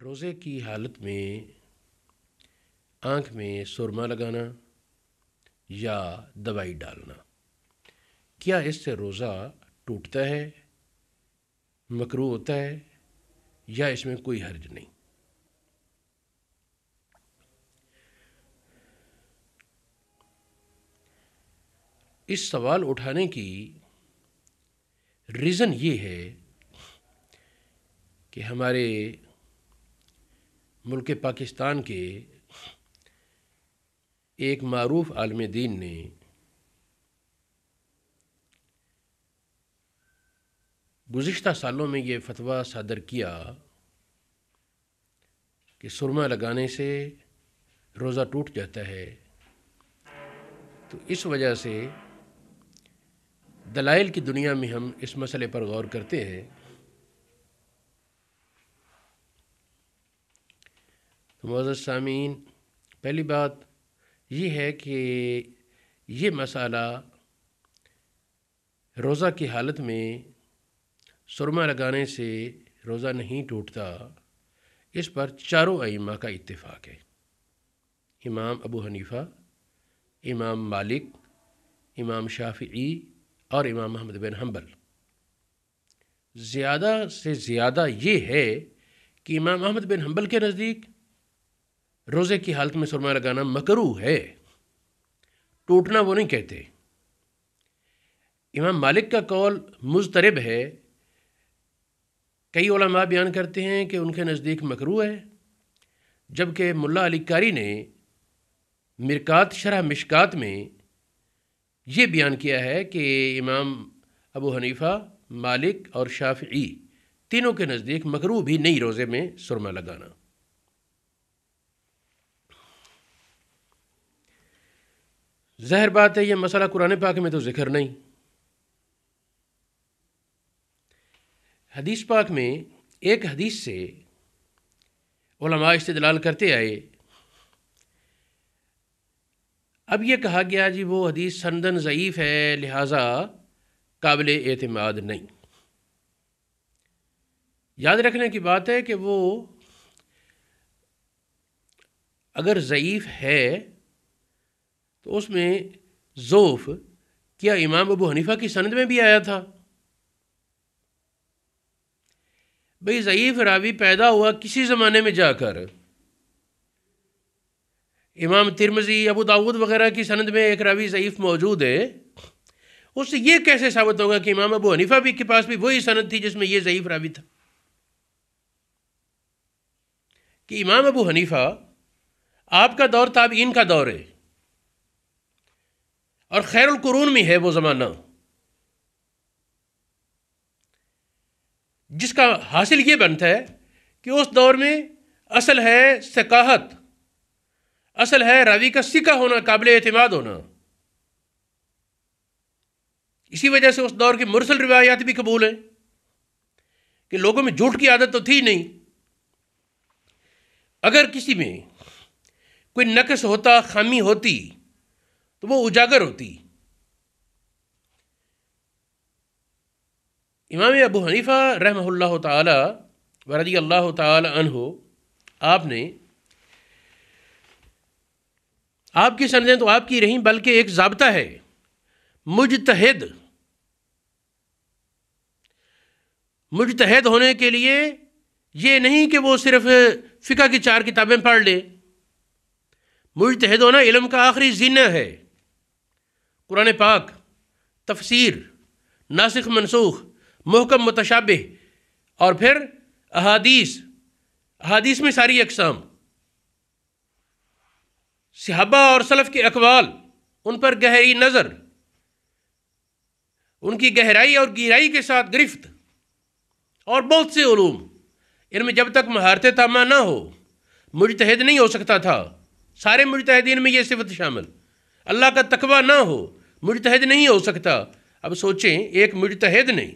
روزے کی حالت میں آنکھ میں سرما لگانا یا دوائی ڈالنا، کیا اس سے روزہ ٹوٹتا ہے، مکروہ ہوتا ہے یا اس میں کوئی حرج نہیں؟ اس سوال اٹھانے کی ریزن یہ ہے کہ ہمارے ملک پاکستان کے ایک معروف عالم دین نے گزشتہ سالوں میں یہ فتویٰ صادر کیا کہ سرما لگانے سے روزہ ٹوٹ جاتا ہے، تو اس وجہ سے دلائل کی دنیا میں ہم اس مسئلے پر غور کرتے ہیں۔ تو معزز سامعین، پہلی بات یہ ہے کہ یہ مسئلہ روزہ کی حالت میں سرما لگانے سے روزہ نہیں ٹوٹتا، اس پر چاروں ائمہ کا اتفاق ہے۔ امام ابو حنیفہ، امام مالک، امام شافعی اور امام احمد بن حنبل۔ زیادہ سے زیادہ یہ ہے کہ امام احمد بن حنبل کے نزدیک روزے کی حالت میں سرما لگانا مکروہ ہے، ٹوٹنا وہ نہیں کہتے۔ امام مالک کا قول مضطرب ہے، کئی علماء بیان کرتے ہیں کہ ان کے نزدیک مکروہ ہے، جبکہ ملا علی قاری نے مرکات شرح مشکات میں یہ بیان کیا ہے کہ امام ابو حنیفہ، مالک اور شافعی تینوں کے نزدیک مکروہ بھی نہیں روزے میں سرما لگانا۔ ظاہر بات ہے یہ مسئلہ قرآن پاک میں تو ذکر نہیں۔ حدیث پاک میں ایک حدیث سے علماء استدلال کرتے آئے، اب یہ کہا گیا جی وہ حدیث سندن ضعیف ہے، لہٰذا قابل اعتماد نہیں۔ یاد رکھنے کی بات ہے کہ وہ اگر ضعیف ہے تو اس میں ضعف کیا امام ابو حنیفہ کی سند میں بھی آیا تھا؟ بھئی ضعیف راوی پیدا ہوا کسی زمانے میں جا کر، امام ترمذی، ابو داؤد وغیرہ کی سند میں ایک راوی ضعیف موجود ہے، اس سے یہ کیسے ثابت ہوگا کہ امام ابو حنیفہ کے پاس بھی وہی سند تھی جس میں یہ ضعیف راوی تھا؟ کہ امام ابو حنیفہ آپ کا دور تابعین کا دور ہے اور خیر القرون میں ہے وہ زمانہ، جس کا حاصل یہ بنتا ہے کہ اس دور میں اصل ہے ثقاہت، اصل ہے راوی کا ثقہ ہونا، قابل اعتماد ہونا۔ اسی وجہ سے اس دور کی مرسل روایات بھی قبول ہیں کہ لوگوں میں جھوٹ کی عادت تو تھی نہیں، اگر کسی میں کوئی نقص ہوتا، خامی ہوتی تو وہ اجاگر ہوتی۔ امام ابو حنیفہ رحمہ اللہ تعالی و رضی اللہ تعالی عنہ، آپ کی سندیں تو آپ کی رہیں، بلکہ ایک ضابطہ ہے مجتہد ہونے کے لیے یہ نہیں کہ وہ صرف فقہ کی 4 کتابیں پڑھ لے۔ مجتہد ہونا علم کا آخری زینہ ہے۔ قرآن پاک، تفسیر، ناسخ منسوخ، محکم متشابہ، اور پھر احادیث میں ساری اقسام، صحابہ اور سلف کے اقوال، ان پر گہری نظر، ان کی گہرائی اور گہرائی کے ساتھ گرفت، اور بہت سے علوم، ان میں جب تک مہارت تامہ نہ ہو مجتہد نہیں ہو سکتا تھا۔ سارے مجتہدین میں یہ صفت شامل، اللہ کا تقویٰ نہ ہو مجتہد نہیں ہو سکتا۔ اب سوچیں، ایک مجتہد نہیں،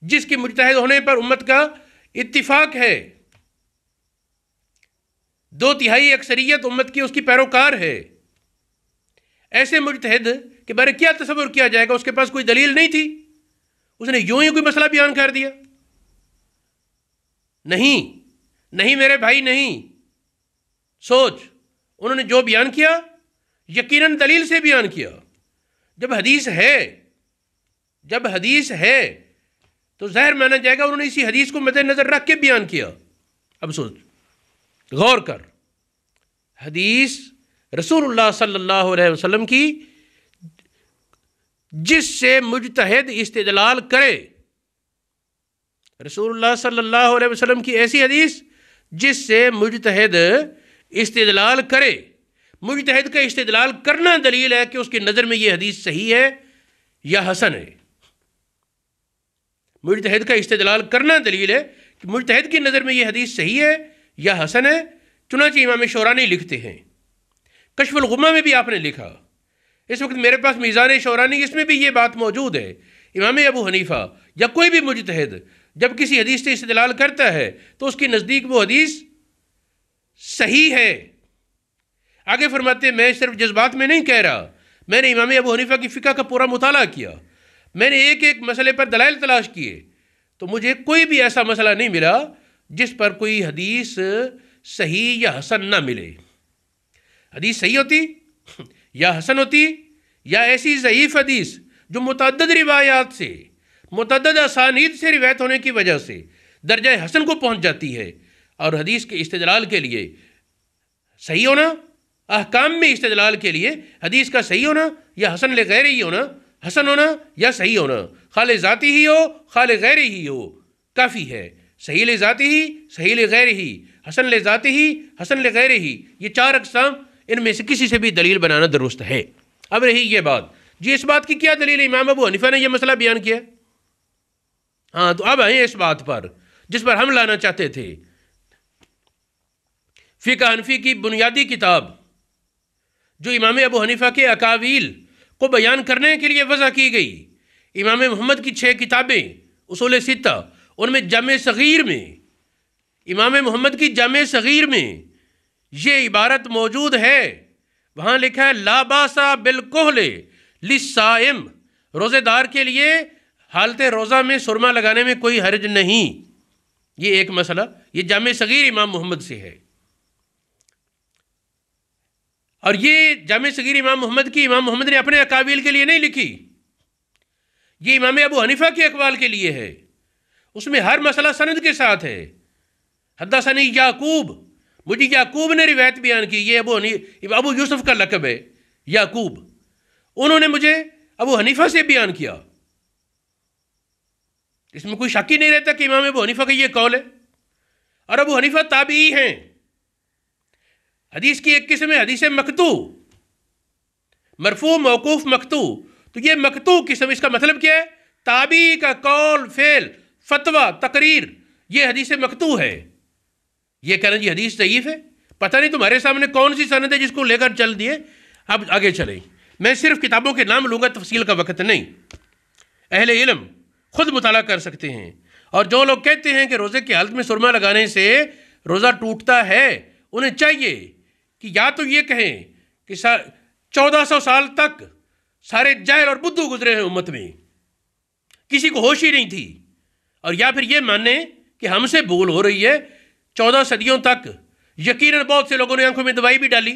جس کے مجتہد ہونے پر امت کا اتفاق ہے، 2/3 اکثریت امت کی اس کی پیروکار ہے، ایسے مجتہد کے بارے کیا تصور کیا جائے گا؟ اس کے پاس کوئی دلیل نہیں تھی، اس نے یوں ہی کوئی مسئلہ بیان کر دیا؟ نہیں، نہیں میرے بھائی نہیں، سوچ، انہوں نے جو بیان کیا یقیناً دلیل سے بیان کیا۔ جب حدیث ہے تو ظاہر مانا جائے گا انہوں نے اسی حدیث کو مد نظر رکھ کے بیان کیا۔ اب سوچ، غور کر، حدیث رسول اللہ صلی اللہ علیہ وسلم کی جس سے مجتہد استدلال کرے، رسول اللہ صلی اللہ علیہ وسلم کی ایسی حدیث جس سے مجتہد استدلال کرے، مجتہد کا استدلال کرنا دلیل ہے کہ اس کی نظر میں یہ حدیث صحیح ہے یا حسن ہے۔ مجتہد کا استدلال کرنا دلیل ہے کہ مجتہد کی نظر میں یہ حدیث صحیح ہے یا حسن ہے۔ چنانچہ امام شورانی لکھتے ہیں، کشف الغمہ میں بھی آپ نے لکھا، اس وقت میرے پاس میزان شورانی، اس میں بھی یہ بات موجود ہے، امام ابو حنیفہ یا کوئی بھی مجتہد جب کسی حدیث سے استدلال کرتا ہے تو اس کے نزدیک وہ حدیث صحیح ہے۔ آگے فرماتے ہیں، میں صرف جذبات میں نہیں کہہ رہا، میں نے امام ابو حنیفہ کی فقہ کا پورا مطالعہ کیا، میں نے ایک ایک مسئلے پر دلائل تلاش کیے، تو مجھے کوئی بھی ایسا مسئلہ نہیں ملا جس پر کوئی حدیث صحیح یا حسن نہ ملے۔ حدیث صحیح ہوتی یا حسن ہوتی یا ایسی ضعیف حدیث جو متعدد روایات سے، متعدد اسانید سے روایت ہونے کی وجہ سے درجہ حسن کو پہنچ جاتی ہے، اور حدیث کے استدلال کے لیے صحیح ہونا، احکام میں استدلال کے لیے حدیث کا صحیح ہونا یا حسن لغیر ہی ہونا، حسن ہونا یا صحیح ہونا، خال ذاتی ہی ہو خال غیر ہی ہو، کافی ہے۔ صحیح لذاتی ہی، صحیح لغیر ہی، حسن لذاتی ہی، حسن لغیر ہی، یہ چار اقسام، ان میں سے کسی سے بھی دلیل بنانا درست ہے۔ اب رہی یہ بات، جی اس بات کی کیا دلیل ہے؟ امام ابو حنیفہ نے یہ مسئلہ بیان کیا۔ ہاں تو اب آئیں اس بات پر جس پر ہم لانا چاہتے تھے، فقہ حنفی کی بنیادی کتاب جو امام ابو حنیفہ کے اقاویل کو بیان کرنے کے لیے وضع کی گئی، امام محمد کی 6 کتابیں اصول ستہ، ان میں جامع صغیر میں، امام محمد کی جامع صغیر میں یہ عبارت موجود ہے، وہاں لکھا ہے لا باسا بالکحل للصائم، روزے دار کے لیے حالت روزہ میں سرما لگانے میں کوئی حرج نہیں۔ یہ ایک مسئلہ، یہ جامع صغیر امام محمد سے ہے، اور یہ جامع صغیر امام محمد کی امام محمد نے اپنے اقاویل کے لیے نہیں لکھی، یہ امام ابو حنیفہ کے اقوال کے لیے ہے۔ اس میں ہر مسئلہ سند کے ساتھ ہے۔ حدثنی یعقوب، مجھے یعقوب نے روایت بیان کی، یہ ابو یوسف کا لقب ہے یعقوب، انہوں نے مجھے ابو حنیفہ سے بیان کیا۔ اس میں کوئی شک ہی نہیں رہتا کہ امام ابو حنیفہ کا یہ قول ہے، اور ابو حنیفہ تابعی ہیں۔ حدیث کی ایک قسم ہے حدیث مقطوع، مرفوع موقوف مقطوع، تو یہ مقطوع قسم، اس کا مطلب کیا ہے؟ تابعی کا قول، فعل، فتویٰ، تقریر، یہ حدیث مقطوع ہے۔ یہ کہنا جی حدیث ضعیف ہے، پتہ نہیں تمہارے سامنے کون سی سند ہے جس کو لے کر چل دیے۔ اب آگے چلیں، میں صرف کتابوں کے نام لوں گا، تفصیل کا وقت نہیں، اہل علم خود مطالعہ کر سکتے ہیں۔ اور جو لوگ کہتے ہیں کہ روزے کی حالت میں سرما لگانے سے روزہ ٹوٹتا ہے، انہیں چاہیے کہ یا تو یہ کہیں کہ 1400 سال تک سارے جاہل اور بدھو گزرے ہیں امت میں، کسی کو ہوش ہی نہیں تھی، اور یا پھر یہ مانیں کہ ہم سے بھول ہو رہی ہے، 14 صدیوں تک یقیناً بہت سے لوگوں نے آنکھوں میں دوائی بھی ڈالی،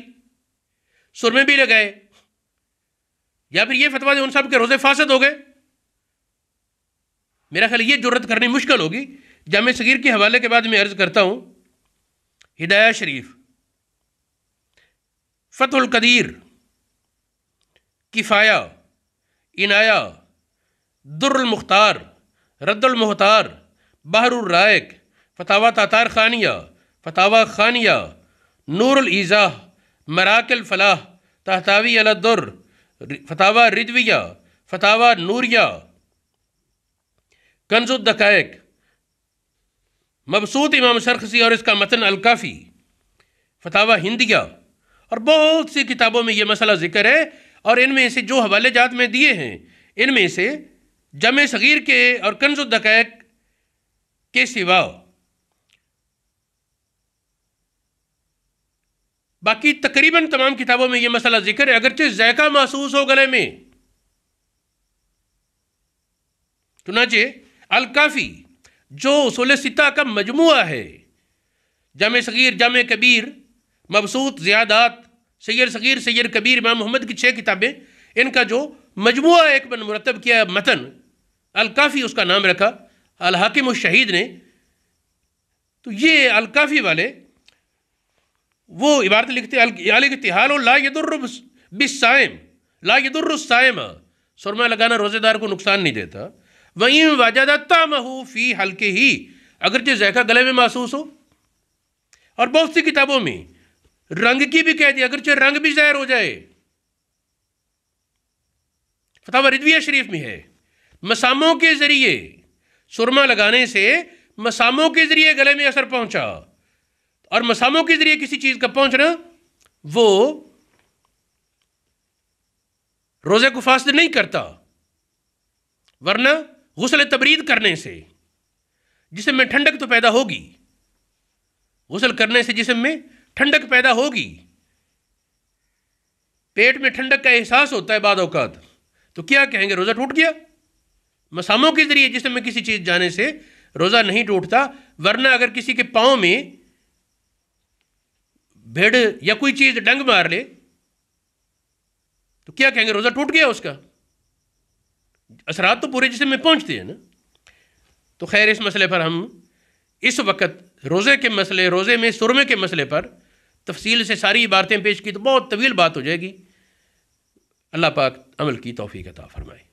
سرمے بھی لگائے، یا پھر یہ فتویٰ ان سب کے روزے فاسد ہو گئے۔ میرا خیال یہ جرت کرنی مشکل ہوگی۔ جامع صغیر کے حوالے کے بعد میں عرض کرتا ہوں، ہدایہ شریف، فتح القدیر، کفایہ، عنایہ، در المختار، رد المختار، بحر الرائق، فتاوی تاتار خانیہ، فتاوی خانیہ، نور الایضاح، مراک الفلاح، تحتاوی علی الدر، فتاوی ردویہ، فتاوی نوریہ، کنز الدقائق، مبسوط امام سرخسی اور اس کا متن الکافی، فتاوی ہندیہ، اور بہت سی کتابوں میں یہ مسئلہ ذکر ہے۔ اور ان میں سے جو حوالے جات میں دیے ہیں، ان میں سے جامع صغیر کے اور کنز الدقائق کے سوا باقی تقریباً تمام کتابوں میں یہ مسئلہ ذکر ہے، اگرچہ ذائقہ محسوس ہو گلے میں۔ چنانچہ الکافی جو اصول ستہ کا مجموعہ ہے، جامع صغیر، جامع کبیر، مبسوط، زیادات، سیر صغیر، سیر کبیر، امام محمد کی 6 کتابیں، ان کا جو مجموعہ ایک من مرتب کیا متن الکافی اس کا نام رکھا الحاکم الشہید نے. تو یہ الکافی والے وہ عبارت لکھتے الاغتحال لا یضر بالصائم، لا یضر الصائم، سرما لگانا روزے دار کو نقصان نہیں دیتا. وَإِن وَجَدَ طَعْمَهُ فِي حَلْقِهِ، اگرچہ ذائقہ گلے میں محسوس ہو. اور بہت سی کتابوں میں رنگ کی بھی کہہ دیا، اگرچہ رنگ بھی ظاہر ہو جائے. فتاوی رضویہ شریف میں ہے مساموں کے ذریعے سرما لگانے سے مساموں کے ذریعے گلے میں اثر پہنچا، اور مساموں کے ذریعے کسی چیز کا پہنچنا وہ روزے کو فاسد نہیں کرتا. ورنہ غسل تبرید کرنے سے جسم میں ٹھنڈک تو پیدا ہوگی، غسل کرنے سے جسم میں ٹھنڈک پیدا ہوگی، پیٹ میں ٹھنڈک کا احساس ہوتا ہے بعض اوقات، تو کیا کہیں گے روزہ ٹوٹ گیا؟ مساموں کے ذریعے جسم میں کسی چیز جانے سے روزہ نہیں ٹوٹتا. ورنہ اگر کسی کے پاؤں میں بھیڑ یا کوئی چیز ڈنگ مار لے تو کیا کہیں گے روزہ ٹوٹ گیا اس کا؟ اثرات تو پورے جسم میں پہنچتے ہیں نا. تو خیر اس مسئلے پر ہم اس وقت روزے کے مسئلے، روزے میں سرمے کے مسئلے پر تفصیل سے ساری عبارتیں پیش کی تو بہت طویل بات ہو جائے گی. اللہ پاک عمل کی توفیق عطا فرمائے.